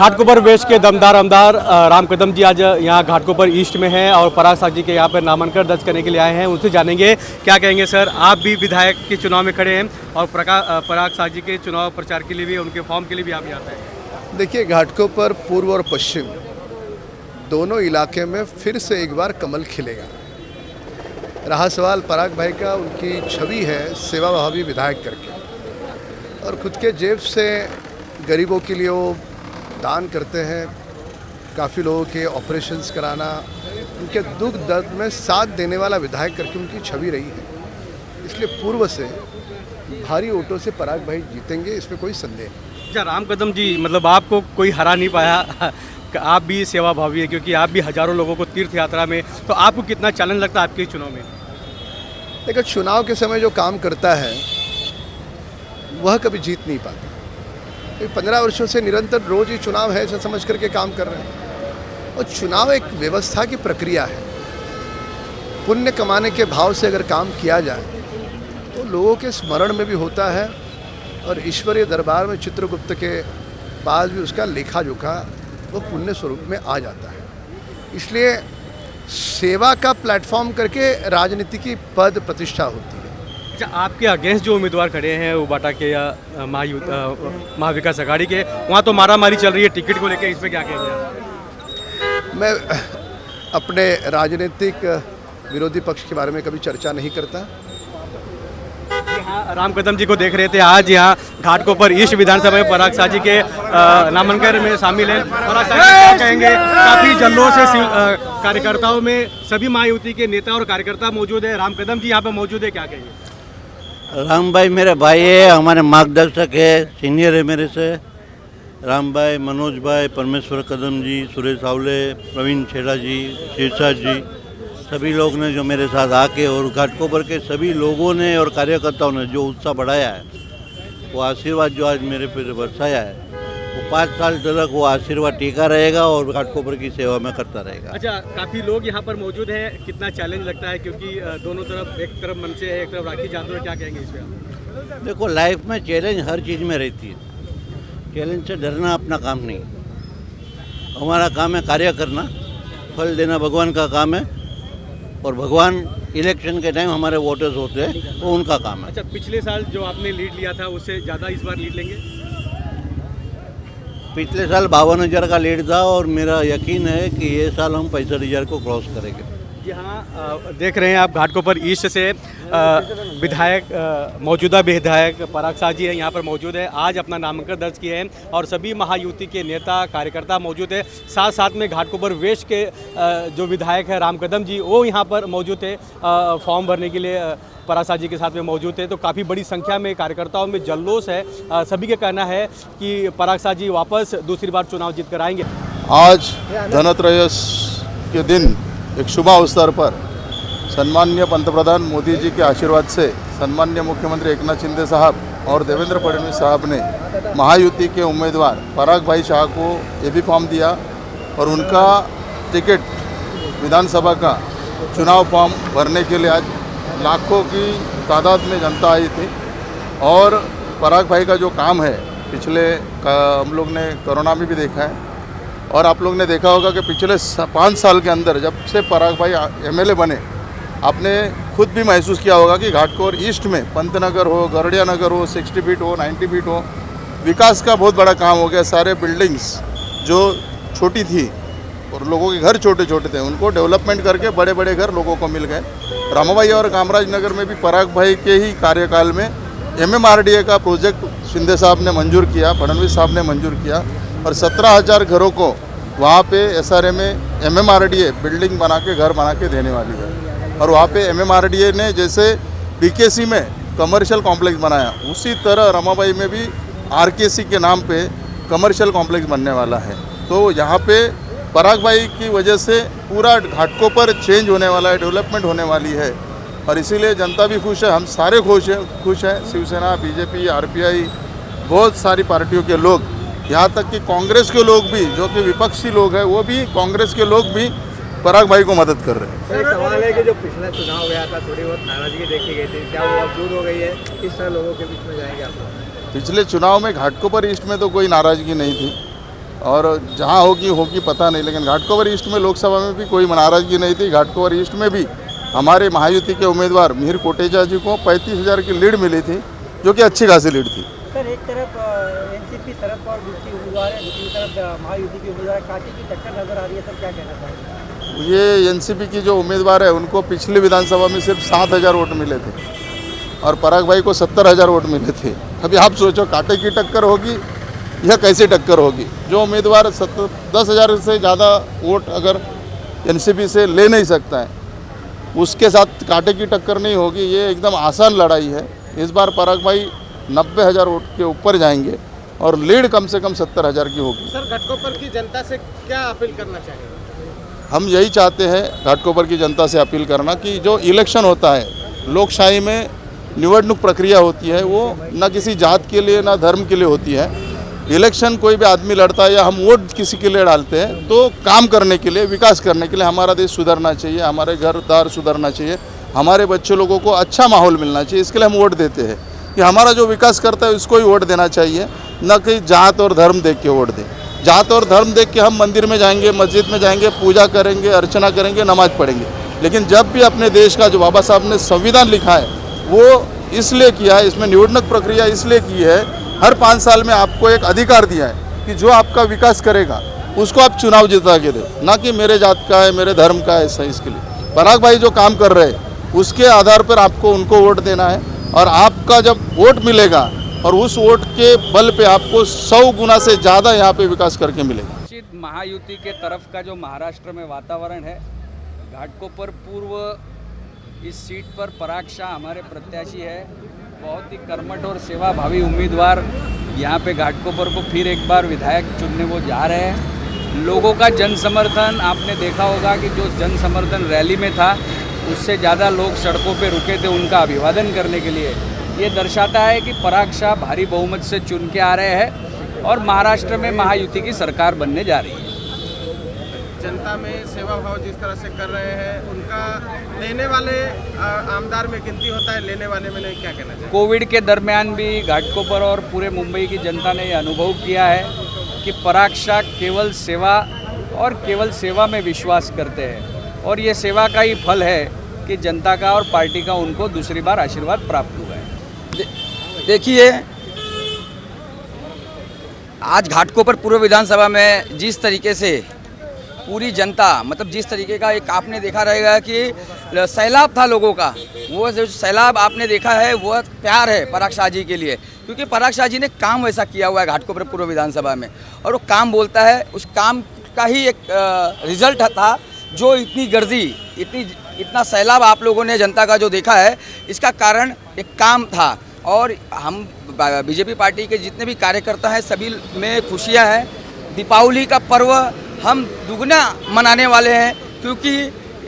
Ghatkopar waste के दमदार आमदार राम कदम जी आज यहाँ घाटकोपर ईस्ट में हैं और पराग साहब जी के यहाँ पर नामांकन दर्ज करने के लिए आए हैं। उनसे जानेंगे क्या कहेंगे। सर, आप भी विधायक के चुनाव में खड़े हैं और पराग साहब जी के चुनाव प्रचार के लिए भी, उनके फॉर्म के लिए भी आप यहाँ पे हैं। देखिए, घाटकोपर पूर्व और पश्चिम दोनों इलाके में फिर से एक बार कमल खिलेगा। रहा सवाल पराग भाई का, उनकी छवि है सेवाभावी विधायक करके, और खुद के जेब से गरीबों के लिए वो दान करते हैं। काफ़ी लोगों के ऑपरेशंस कराना, उनके दुख दर्द में साथ देने वाला विधायक करके उनकी छवि रही है। इसलिए पूर्व से भारी वोटों से पराग भाई जीतेंगे, इसमें कोई संदेह नहीं। अच्छा, राम कदम जी, मतलब आपको कोई हरा नहीं पाया। आप भी सेवा भावी है क्योंकि आप भी हजारों लोगों को तीर्थ यात्रा में, तो आपको कितना चैलेंज लगता है आपके चुनाव में? देखो, चुनाव के समय जो काम करता है वह कभी जीत नहीं पाता। 15 वर्षों से निरंतर रोज ही चुनाव है ऐसा समझ करके काम कर रहे हैं, और चुनाव एक व्यवस्था की प्रक्रिया है। पुण्य कमाने के भाव से अगर काम किया जाए तो लोगों के स्मरण में भी होता है, और ईश्वरीय दरबार में चित्रगुप्त के पास भी उसका लेखा जोखा वो पुण्य स्वरूप में आ जाता है। इसलिए सेवा का प्लेटफॉर्म करके राजनीति की पद प्रतिष्ठा होती है। अच्छा, आपके अगेंस्ट जो उम्मीदवार खड़े हैं उबाटा के या महाविकास अघाड़ी के, वहाँ तो मारामारी चल रही है टिकट को लेकर, इस पर क्या कहेंगे आप? मैं अपने राजनीतिक विरोधी पक्ष के बारे में कभी चर्चा नहीं करता। यहाँ राम कदम जी को देख रहे थे, आज यहाँ घाटकोपर ईस्ट विधानसभा में पराग साहब जी के नामांकन में शामिल हैं। पराग साहब जी क्या कहेंगे? काफ़ी जल्लोष से कार्यकर्ताओं में, सभी महायुति के नेता और कार्यकर्ता मौजूद है। राम कदम जी यहाँ पे मौजूद है, क्या कहेंगे? राम भाई मेरे भाई है, हमारे मार्गदर्शक है, सीनियर है मेरे से। राम भाई, मनोज भाई, परमेश्वर कदम जी, सुरेश आवले, प्रवीण छेड़ा जी, शीर्षा जी, सभी लोग ने जो मेरे साथ आके, और घाटकोपर के सभी लोगों ने और कार्यकर्ताओं ने जो उत्साह बढ़ाया है, वो आशीर्वाद जो आज मेरे पे बरसाया है, वो 5 साल तक वो आशीर्वाद टीका रहेगा और घाटकोपर की सेवा में करता रहेगा। अच्छा, काफ़ी लोग यहाँ पर मौजूद हैं, कितना चैलेंज लगता है क्योंकि दोनों तरफ, एक तरफ मनसे है, एक तरफ राखी जादव है, क्या कहेंगे इस पर? देखो, लाइफ में चैलेंज हर चीज़ में रहती है। चैलेंज से डरना अपना काम नहीं। हमारा काम है कार्य करना, फल देना भगवान का काम है, और भगवान इलेक्शन के टाइम हमारे वोटर्स होते हैं, वो उनका काम है। अच्छा, पिछले साल जो आपने लीड लिया था उससे ज़्यादा इस बार लीड लेंगे? पिछले साल 52,000 का लीड था, और मेरा यकीन है कि ये साल हम 65,000 को क्रॉस करेंगे। जी हाँ, देख रहे हैं आप घाटकोपर ईस्ट से विधायक, मौजूदा विधायक पराग साहब जी है यहाँ पर मौजूद है। आज अपना नामांकन दर्ज किए हैं और सभी महायुति के नेता कार्यकर्ता मौजूद है। साथ साथ में घाटकोपर वेस्ट के जो विधायक है राम कदम जी, वो यहाँ पर मौजूद थे फॉर्म भरने के लिए। पराग साहब जी के साथ में मौजूद थे, तो काफ़ी बड़ी संख्या में कार्यकर्ताओं में जल्लोष है। सभी का कहना है कि पराग साहब जी वापस दूसरी बार चुनाव जीत कर आएंगे। आज धनत्रयोदश के दिन एक शुभ अवसर पर सम्माननीय पंतप्रधान मोदी जी के आशीर्वाद से सम्माननीय मुख्यमंत्री एकनाथ शिंदे साहब और देवेंद्र फडणवीस साहब ने महायुति के उम्मीदवार पराग भाई शाह को ये भी फॉर्म दिया, और उनका टिकट विधानसभा का चुनाव फॉर्म भरने के लिए आज लाखों की तादाद में जनता आई थी। और पराग भाई का जो काम है, पिछले हम लोग ने कोरोना में भी देखा है, और आप लोग ने देखा होगा कि पिछले 5 साल के अंदर जब से पराग भाई एमएलए बने, आपने खुद भी महसूस किया होगा कि घाटकोपर ईस्ट में पंतनगर हो, गरड़िया नगर हो, 60 फीट हो, 90 फीट हो, विकास का बहुत बड़ा काम हो गया। सारे बिल्डिंग्स जो छोटी थी और लोगों के घर छोटे छोटे थे, उनको डेवलपमेंट करके बड़े बड़े घर लोगों को मिल गए। रामाबाई और कामराज नगर में भी पराग भाई के ही कार्यकाल में MMRDA का प्रोजेक्ट शिंदे साहब ने मंजूर किया, फडणवीस साहब ने मंजूर किया, और 17,000 घरों को वहाँ पे SRA में MMRDA बिल्डिंग बना के, घर बना के देने वाली है। और वहाँ पे MMRDA ने जैसे BKC में कमर्शियल कॉम्प्लेक्स बनाया, उसी तरह रमाबाई में भी RKC के नाम पे कमर्शियल कॉम्प्लेक्स बनने वाला है। तो यहाँ पे पराग भाई की वजह से पूरा घाटकोपर चेंज होने वाला है, डेवलपमेंट होने वाली है, और इसीलिए जनता भी खुश है, हम सारे खुश हैं। शिवसेना, BJP, RPI, बहुत सारी पार्टियों के लोग, यहाँ तक कि कांग्रेस के लोग भी, जो कि विपक्षी लोग हैं, वो भी, कांग्रेस के लोग भी पराग भाई को मदद कर रहे हैं। सर, एक सवाल है कि जो पिछला चुनाव गया था, थोड़ी बहुत नाराजगी देखी गई थी, क्या वो अब दूर हो गई है? किस तरह लोगों के बीच में जाएंगे आप? पिछले चुनाव में घाटकोपर ईस्ट में तो कोई नाराजगी नहीं थी, और जहाँ होगी पता नहीं, लेकिन घाटकोपर ईस्ट में लोकसभा में भी कोई नाराज़गी नहीं थी। घाटकोपर ईस्ट में भी हमारे महायुति के उम्मीदवार मिहिर कोटेचा जी को 35,000 की लीड मिली थी, जो कि अच्छी खासी लीड थी। सर, एक तरफ एनसीपी शरद पवार की उम्मीदवार है, दूसरी तरफ महायुति की उम्मीदवार कांटे की टक्कर नजर आ रही है। सर, क्या कहना चाहेंगे? ये एनसीपी की जो उम्मीदवार है उनको पिछली विधानसभा में सिर्फ 7,000 वोट मिले थे और पराग भाई को 70,000 वोट मिले थे। अभी आप सोचो कांटे की टक्कर होगी या कैसी टक्कर होगी। जो उम्मीदवार 10,000 से ज़्यादा वोट अगर एनसीपी से ले नहीं सकता है, उसके साथ कांटे की टक्कर नहीं होगी। ये एकदम आसान लड़ाई है। इस बार पराग भाई 90,000 वोट के ऊपर जाएंगे और लीड कम से कम 70,000 की होगी। सर, घाटकोपर की जनता से क्या अपील करना चाहिए? हम यही चाहते हैं घाटकोपर की जनता से अपील करना कि जो इलेक्शन होता है, लोकशाही में निवडणूक प्रक्रिया होती है, वो न किसी जात के लिए ना धर्म के लिए होती है। इलेक्शन कोई भी आदमी लड़ता है या हम वोट किसी के लिए डालते हैं तो काम करने के लिए, विकास करने के लिए, हमारा देश सुधरना चाहिए, हमारे घर द्वार सुधरना चाहिए, हमारे बच्चे लोगों को अच्छा माहौल मिलना चाहिए। इसके लिए हम वोट देते हैं कि हमारा जो विकास करता है उसको ही वोट देना चाहिए, न कि जात और धर्म देख के वोट दें। जात और धर्म देख के हम मंदिर में जाएंगे, मस्जिद में जाएंगे, पूजा करेंगे, अर्चना करेंगे, नमाज पढ़ेंगे, लेकिन जब भी अपने देश का जो बाबा साहब ने संविधान लिखा है वो इसलिए किया है, इसमें निवडणूक प्रक्रिया इसलिए की है, हर 5 साल में आपको एक अधिकार दिया है कि जो आपका विकास करेगा उसको आप चुनाव जिता के दो, ना कि मेरे जात का है, मेरे धर्म का है। ऐसा इसके लिए पराग भाई जो काम कर रहे हैं उसके आधार पर आपको उनको वोट देना है और आपका जब वोट मिलेगा और उस वोट के बल पे आपको 100 गुना से ज़्यादा यहाँ पे विकास करके मिलेगा। निश्चित महायुति के तरफ का जो महाराष्ट्र में वातावरण है, घाटकोपर पूर्व इस सीट पर पराग शाह हमारे प्रत्याशी है। बहुत ही कर्मठ और सेवाभावी उम्मीदवार यहाँ पे घाटकोपर को फिर एक बार विधायक चुनने वो जा रहे हैं। लोगों का जन समर्थन आपने देखा होगा कि जो जन समर्थन रैली में था उससे ज़्यादा लोग सड़कों पे रुके थे उनका अभिवादन करने के लिए। ये दर्शाता है कि पराग शाह भारी बहुमत से चुन के आ रहे हैं और महाराष्ट्र में महायुति की सरकार बनने जा रही है। जनता में सेवा भाव जिस तरह से कर रहे हैं, उनका देने वाले आमदार में गिनती होता है, लेने वाले में नहीं, क्या कहना चाहिए? कोविड के दरमियान भी घाटकोपर और पूरे मुंबई की जनता ने ये अनुभव किया है कि पराग शाह केवल सेवा और केवल सेवा में विश्वास करते हैं और ये सेवा का ही फल है कि जनता का और पार्टी का उनको दूसरी बार आशीर्वाद प्राप्त हुआ है। देखिए, आज घाटकोपर पूर्व विधानसभा में जिस तरीके से पूरी जनता, मतलब जिस तरीके का एक आपने देखा रहेगा कि सैलाब था लोगों का, वो जो सैलाब आपने देखा है वो प्यार है पराग शाह जी के लिए, क्योंकि पराग शाह जी ने काम वैसा किया हुआ है घाटकोपर पूर्व विधानसभा में और वो काम बोलता है, उस काम का ही एक रिजल्ट था। जो इतनी गर्दी, इतना सैलाब आप लोगों ने जनता का जो देखा है, इसका कारण एक काम था और हम बीजेपी पार्टी के जितने भी कार्यकर्ता हैं सभी में खुशियाँ हैं। दीपावली का पर्व हम दुगना मनाने वाले हैं क्योंकि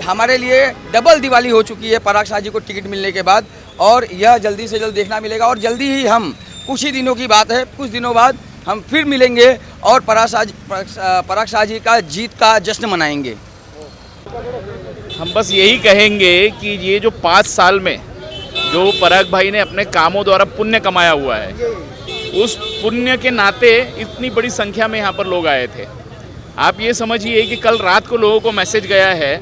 हमारे लिए डबल दिवाली हो चुकी है पराग शाह जी को टिकट मिलने के बाद और यह जल्दी से जल्द देखना मिलेगा और जल्दी ही हम, कुछ ही दिनों की बात है, कुछ दिनों बाद हम फिर मिलेंगे और पराग शाह जी का जीत का जश्न मनाएंगे। हम बस यही कहेंगे कि ये जो 5 साल में जो पराग भाई ने अपने कामों द्वारा पुण्य कमाया हुआ है, उस पुण्य के नाते इतनी बड़ी संख्या में यहाँ पर लोग आए थे। आप ये समझिए कि कल रात को लोगों को मैसेज गया है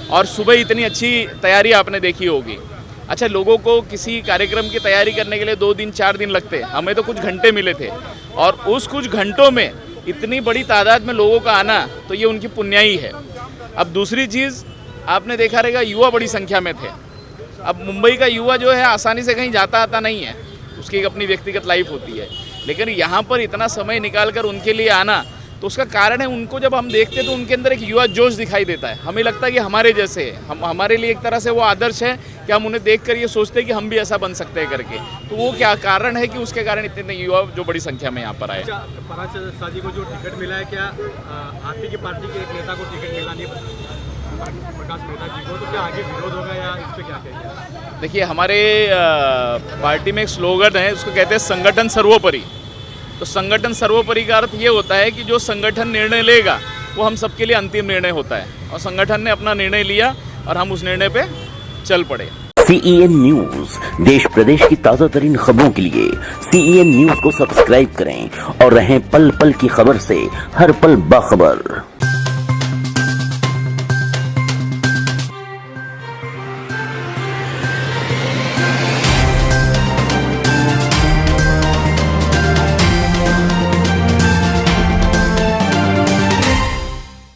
और सुबह इतनी अच्छी तैयारी आपने देखी होगी। अच्छा, लोगों को किसी कार्यक्रम की तैयारी करने के लिए 2 दिन 4 दिन लगते, हमें तो कुछ घंटे मिले थे और उस कुछ घंटों में इतनी बड़ी तादाद में लोगों का आना, तो ये उनकी पुण्याई है। अब दूसरी चीज़ आपने देखा रहेगा, युवा बड़ी संख्या में थे। अब मुंबई का युवा जो है आसानी से कहीं जाता आता नहीं है, उसकी एक अपनी व्यक्तिगत लाइफ होती है, लेकिन यहाँ पर इतना समय निकाल कर उनके लिए आना, तो उसका कारण है उनको जब हम देखते तो उनके अंदर एक युवा जोश दिखाई देता है। हमें लगता है कि हमारे जैसे हमारे लिए एक तरह से वो आदर्श है कि हम उन्हें देखकर ये सोचते हैं कि हम भी ऐसा बन सकते हैं करके। तो वो क्या कारण है कि उसके कारण इतने युवा जो बड़ी संख्या में यहाँ पर आए। पराग शाह जी को जो टिकट मिला है, क्या आप ही की पार्टी के एक नेता को टिकट मिला नहीं, प्रकाश मेहता जी को, तो क्या आगे विरोध होगा या इस पर क्या कहेंगे? देखिए, हमारे पार्टी में एक स्लोगन है, उसको कहते हैं संगठन सर्वोपरि। तो संगठन सर्वोपरि का अर्थ ये होता है कि जो संगठन निर्णय लेगा वो हम सबके लिए अंतिम निर्णय होता है और संगठन ने अपना निर्णय लिया और हम उस निर्णय पे चल पड़े। CEN न्यूज, देश प्रदेश की ताजा तरीन खबरों के लिए CEN न्यूज को सब्सक्राइब करें और रहें पल पल की खबर से हर पल बाखबर।